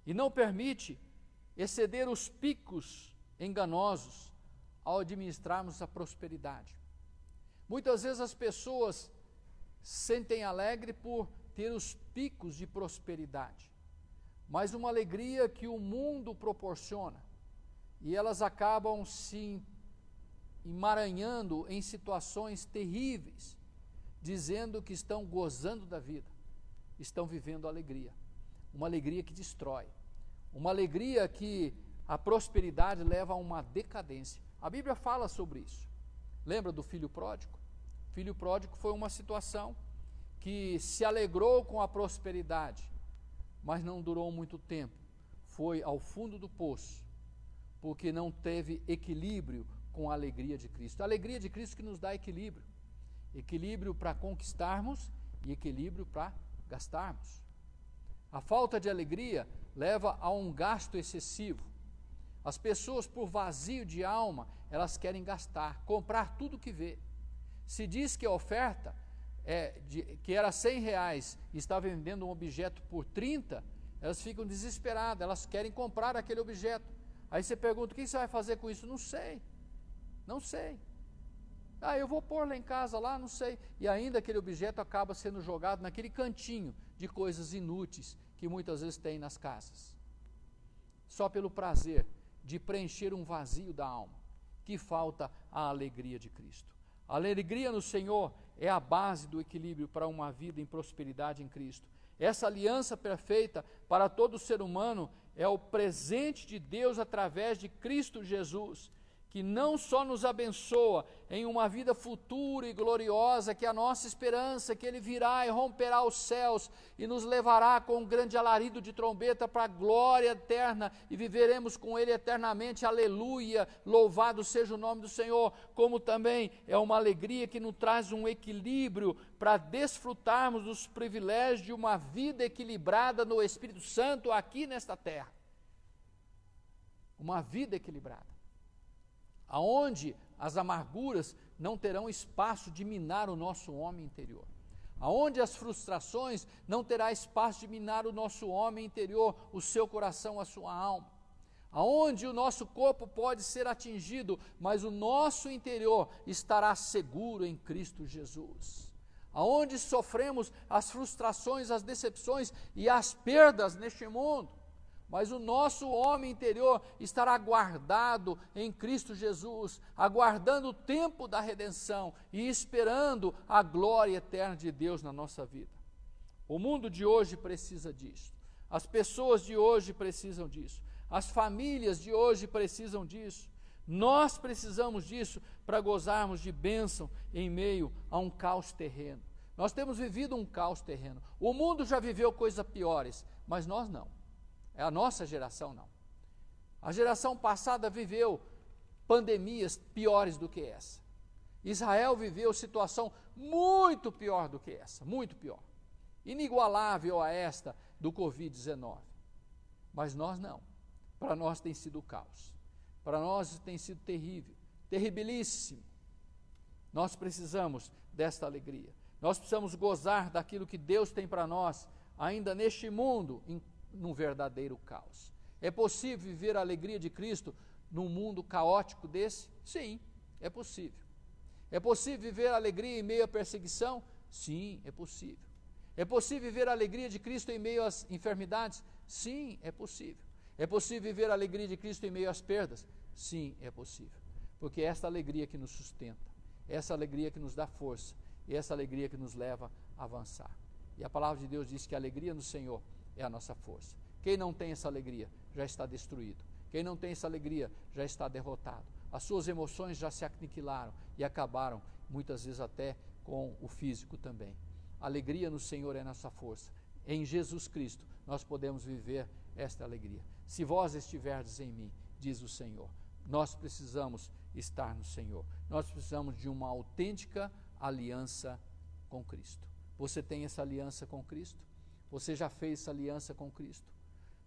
E não permite exceder os picos enganosos ao administrarmos a prosperidade. Muitas vezes as pessoas sentem alegre por ter os picos de prosperidade, mas uma alegria que o mundo proporciona, e elas acabam se emaranhando em situações terríveis, dizendo que estão gozando da vida, estão vivendo alegria, uma alegria que destrói, uma alegria que a prosperidade leva a uma decadência. A Bíblia fala sobre isso. Lembra do filho pródigo? O filho pródigo foi uma situação que se alegrou com a prosperidade, mas não durou muito tempo. Foi ao fundo do poço, porque não teve equilíbrio com a alegria de Cristo. A alegria de Cristo que nos dá equilíbrio. Equilíbrio para conquistarmos e equilíbrio para gastarmos. A falta de alegria leva a um gasto excessivo. As pessoas, por vazio de alma, elas querem gastar, comprar tudo que vê. Se diz que a oferta, que era R$100 e está vendendo um objeto por 30, elas ficam desesperadas, elas querem comprar aquele objeto. Aí você pergunta, o que você vai fazer com isso? Não sei, não sei. Eu vou pôr lá em casa, não sei. E ainda aquele objeto acaba sendo jogado naquele cantinho de coisas inúteis que muitas vezes tem nas casas. Só pelo prazer de preencher um vazio da alma, que falta a alegria de Cristo. A alegria no Senhor é a base do equilíbrio para uma vida em prosperidade em Cristo. Essa aliança perfeita para todo ser humano é o presente de Deus através de Cristo Jesus, que não só nos abençoa em uma vida futura e gloriosa, que é a nossa esperança, que Ele virá e romperá os céus e nos levará com um grande alarido de trombeta para a glória eterna e viveremos com Ele eternamente, aleluia, louvado seja o nome do Senhor, como também é uma alegria que nos traz um equilíbrio para desfrutarmos dos privilégios de uma vida equilibrada no Espírito Santo aqui nesta terra. Uma vida equilibrada, aonde as amarguras não terão espaço de minar o nosso homem interior, aonde as frustrações não terá espaço de minar o nosso homem interior, o seu coração, a sua alma, aonde o nosso corpo pode ser atingido, mas o nosso interior estará seguro em Cristo Jesus. Aonde sofremos as frustrações, as decepções e as perdas neste mundo, mas o nosso homem interior estará guardado em Cristo Jesus, aguardando o tempo da redenção e esperando a glória eterna de Deus na nossa vida. O mundo de hoje precisa disso, as pessoas de hoje precisam disso, as famílias de hoje precisam disso, nós precisamos disso para gozarmos de bênção em meio a um caos terreno. Nós temos vivido um caos terreno, o mundo já viveu coisas piores, mas nós não. A nossa geração não. A geração passada viveu pandemias piores do que essa. Israel viveu situação muito pior do que essa, muito pior. Inigualável a esta do Covid-19. Mas nós não. Para nós tem sido caos. Para nós tem sido terrível, terribilíssimo. Nós precisamos desta alegria. Nós precisamos gozar daquilo que Deus tem para nós, ainda neste mundo, num verdadeiro caos. É possível viver a alegria de Cristo num mundo caótico desse? Sim, é possível. É possível viver a alegria em meio à perseguição? Sim, é possível. É possível viver a alegria de Cristo em meio às enfermidades? Sim, é possível. É possível viver a alegria de Cristo em meio às perdas? Sim, é possível. Porque é essa alegria que nos sustenta, é essa alegria que nos dá força, é essa alegria que nos leva a avançar. E a palavra de Deus diz que a alegria no Senhor é a nossa força. Quem não tem essa alegria já está destruído. Quem não tem essa alegria já está derrotado. As suas emoções já se aniquilaram e acabaram, muitas vezes até com o físico também. A alegria no Senhor é nossa força. Em Jesus Cristo nós podemos viver esta alegria. Se vós estiverdes em mim, diz o Senhor, nós precisamos estar no Senhor. Nós precisamos de uma autêntica aliança com Cristo. Você tem essa aliança com Cristo? Você já fez essa aliança com Cristo?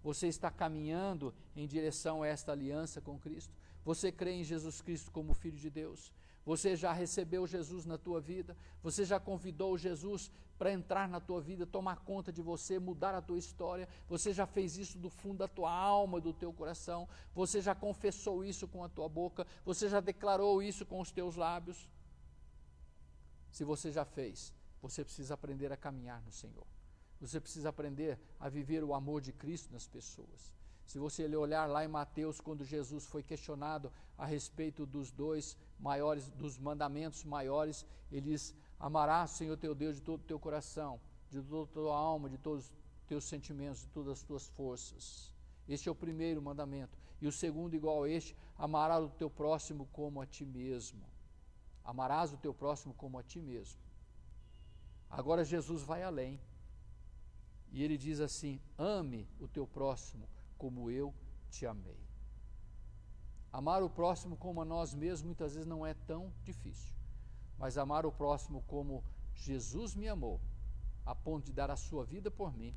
Você está caminhando em direção a esta aliança com Cristo? Você crê em Jesus Cristo como Filho de Deus? Você já recebeu Jesus na tua vida? Você já convidou Jesus para entrar na tua vida, tomar conta de você, mudar a tua história? Você já fez isso do fundo da tua alma, do teu coração? Você já confessou isso com a tua boca? Você já declarou isso com os teus lábios? Se você já fez, você precisa aprender a caminhar no Senhor. Você precisa aprender a viver o amor de Cristo nas pessoas. Se você olhar lá em Mateus, quando Jesus foi questionado a respeito dos dois maiores, dos mandamentos maiores, ele diz: amarás o Senhor teu Deus de todo o teu coração, de toda a tua alma, de todos os teus sentimentos, de todas as tuas forças. Este é o primeiro mandamento. E o segundo, igual a este, amarás o teu próximo como a ti mesmo. Amarás o teu próximo como a ti mesmo. Agora Jesus vai além. E ele diz assim: ame o teu próximo como eu te amei. Amar o próximo como a nós mesmos muitas vezes não é tão difícil, mas amar o próximo como Jesus me amou, a ponto de dar a sua vida por mim,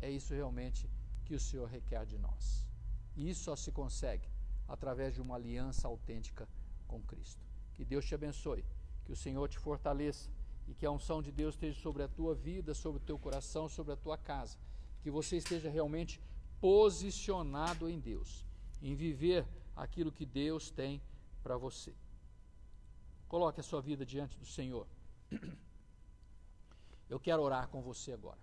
é isso realmente que o Senhor requer de nós. E isso só se consegue através de uma aliança autêntica com Cristo. Que Deus te abençoe, que o Senhor te fortaleça e que a unção de Deus esteja sobre a tua vida, sobre o teu coração, sobre a tua casa. Que você esteja realmente posicionado em Deus, em viver aquilo que Deus tem para você. Coloque a sua vida diante do Senhor. Eu quero orar com você agora.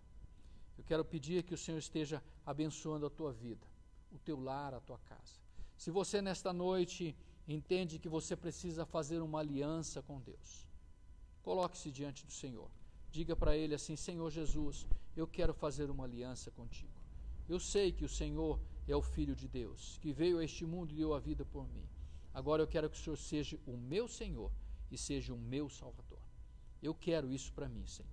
Eu quero pedir que o Senhor esteja abençoando a tua vida, o teu lar, a tua casa. Se você nesta noite entende que você precisa fazer uma aliança com Deus, coloque-se diante do Senhor. Diga para Ele assim: Senhor Jesus, eu quero fazer uma aliança contigo. Eu sei que o Senhor é o Filho de Deus, que veio a este mundo e deu a vida por mim. Agora eu quero que o Senhor seja o meu Senhor e seja o meu Salvador. Eu quero isso para mim, Senhor.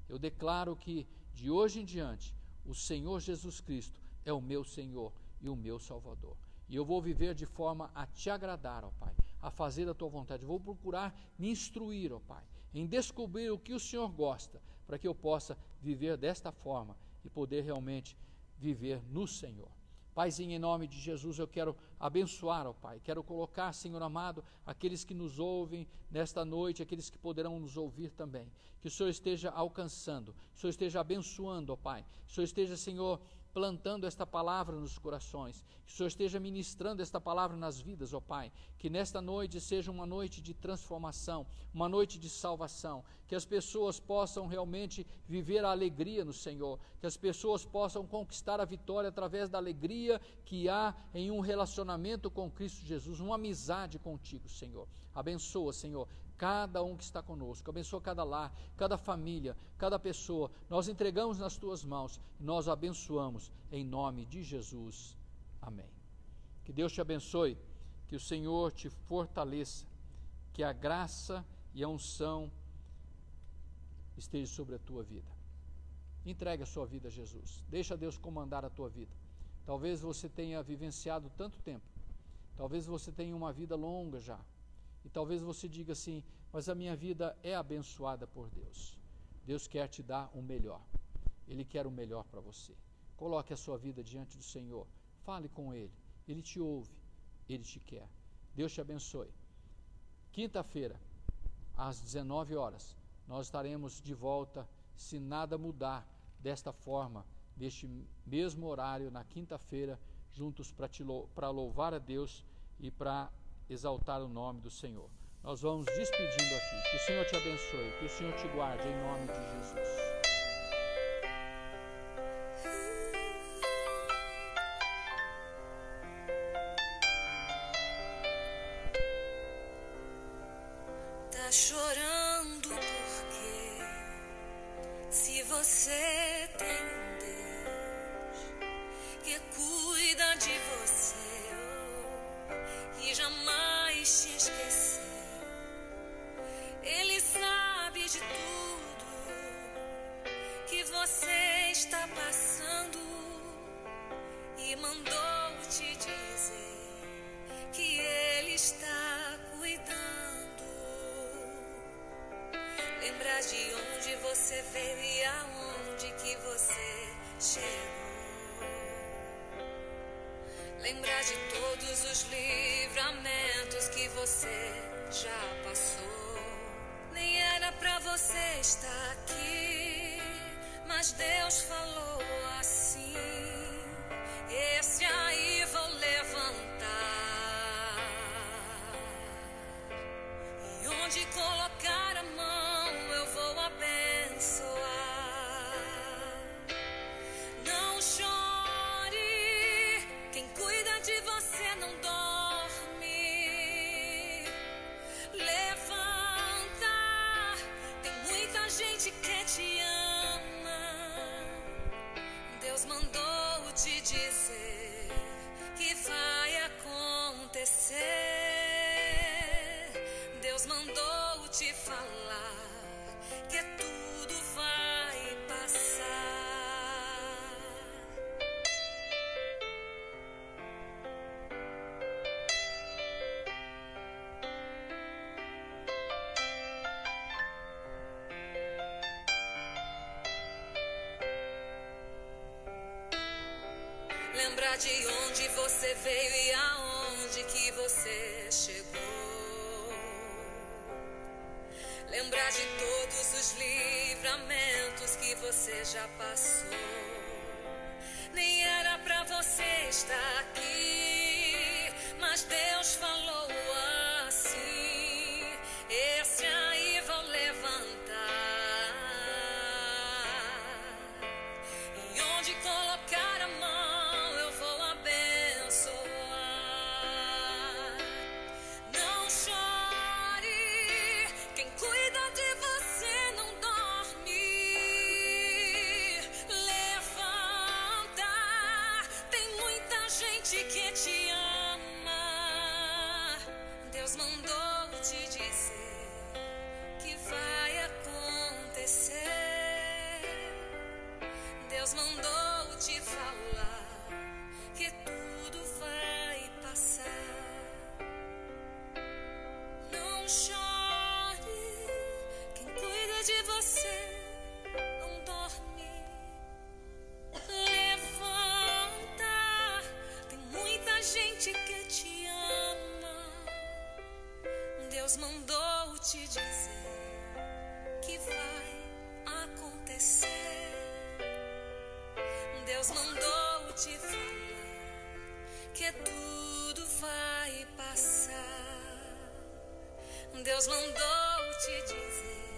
Eu declaro que de hoje em diante o Senhor Jesus Cristo é o meu Senhor e o meu Salvador. E eu vou viver de forma a te agradar, ó Pai, a fazer a tua vontade. Eu vou procurar me instruir, ó Pai, em descobrir o que o Senhor gosta, para que eu possa viver desta forma e poder realmente viver no Senhor. Paizinho, em nome de Jesus, eu quero abençoar, ó Pai, quero colocar, Senhor amado, aqueles que nos ouvem nesta noite, aqueles que poderão nos ouvir também, que o Senhor esteja alcançando, que o Senhor esteja abençoando, ó Pai, que o Senhor esteja, Senhor, plantando esta palavra nos corações, que o Senhor esteja ministrando esta palavra nas vidas, ó Pai, que nesta noite seja uma noite de transformação, uma noite de salvação, que as pessoas possam realmente viver a alegria no Senhor, que as pessoas possam conquistar a vitória através da alegria que há em um relacionamento com Cristo Jesus, uma amizade contigo, Senhor. Abençoa, Senhor, cada um que está conosco, abençoa cada lar, cada família, cada pessoa. Nós entregamos nas tuas mãos e nós abençoamos em nome de Jesus. Amém. Que Deus te abençoe, que o Senhor te fortaleça, que a graça e a unção esteja sobre a tua vida. Entregue a sua vida a Jesus, deixa Deus comandar a tua vida. Talvez você tenha vivenciado tanto tempo, talvez você tenha uma vida longa já, e talvez você diga assim, mas a minha vida é abençoada por Deus. Deus quer te dar o melhor. Ele quer o melhor para você. Coloque a sua vida diante do Senhor. Fale com Ele. Ele te ouve. Ele te quer. Deus te abençoe. Quinta-feira, às 19 horas, nós estaremos de volta, se nada mudar desta forma, neste mesmo horário, na quinta-feira, juntos para louvar a Deus e para exaltar o nome do Senhor. Nós vamos despedindo aqui. Que o Senhor te abençoe, que o Senhor te guarde, em nome de Jesus. Tá chorando porque se você tem um Deus que cuida de você, que jamais te esqueceu, Ele sabe de tudo que você está passando e mandou te dizer que Ele está cuidando. Lembrar de onde você veio e aonde que você chegou. Lembrar de todos os livramentos que você já passou. Nem era pra você estar aqui, mas Deus falou assim: esse aí vou levantar, e onde colocar a mão eu vou abençoar. Não chore, quem cuida de você não dorme. Levanta, tem muita gente que te ama. Deus mandou te dizer que vai acontecer. Deus mandou te falar que tudo vai passar. Lembrar de onde você veio e aonde que você chegou. Lembrar de todos os livramentos que você já passou. Nem era pra você estar aqui, mas Deus falou assim: esse aí vou levantar, e onde colocar a mão eu vou abençoar. Não chore, quem cuida de você não dorme. Levanta, tem muita gente que te ama. Deus mandou te dizer que vai acontecer. Deus mandou te falar que tudo vai passar. Não chore, quem cuida de você não dorme. Levanta, tem muita gente que te ama. Deus mandou te dizer que vai acontecer. Deus mandou te falar que tudo vai passar. Deus mandou te dizer